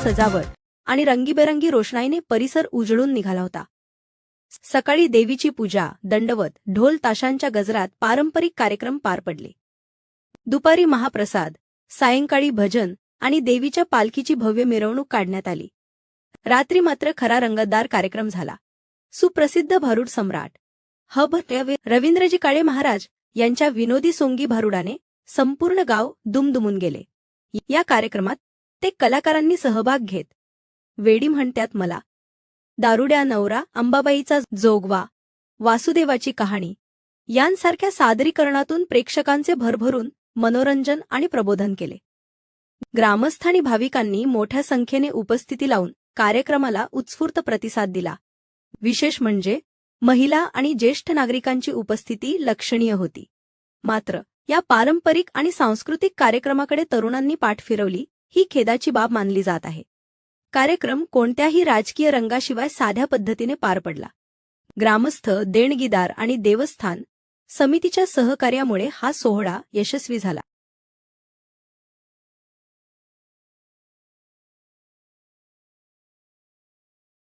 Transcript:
सजावट आणि रंगीबेरंगी रोषणाईने परिसर उजळून निघाला होता. सकाळी देवीची पूजा, दंडवत, ढोल ताशांच्या गजरात पारंपरिक कार्यक्रम पार पडले. दुपारी महाप्रसाद, सायंकाळी भजन आणि देवीच्या पालखीची भव्य मिरवणूक काढण्यात आली. रात्री मात्र खरा रंगतदार कार्यक्रम झाला. सुप्रसिद्ध भारुड सम्राट हब रवींद्रजी काळे महाराज यांच्या विनोदी सोंगी भारुडाने संपूर्ण गाव दुमदुमून गेले. या कार्यक्रमात ते कलाकारांनी सहभाग घेत वेडी म्हणत्यात मला, दारुड्या नवरा, अंबाबाईचा जोगवा, वासुदेवाची कहाणी यांसारख्या सादरीकरणातून प्रेक्षकांचे भरभरून मनोरंजन आणि प्रबोधन केले. ग्रामस्थ आणि भाविकांनी मोठ्या संख्येने उपस्थिती लावून कार्यक्रमाला उत्स्फूर्त प्रतिसाद दिला. विशेष म्हणजे महिला आणि ज्येष्ठ नागरिकांची उपस्थिती लक्षणीय होती. मात्र या पारंपरिक आणि सांस्कृतिक कार्यक्रमाकडे तरुणांनी पाठ फिरवली ही खेदाची बाब मानली जात आहे. कार्यक्रम कोणत्याही राजकीय रंगाशिवाय साध्या पद्धतीने पार पडला. ग्रामस्थ, देणगीदार आणि देवस्थान समितीच्या सहकार्यामुळे हा सोहळा यशस्वी झाला.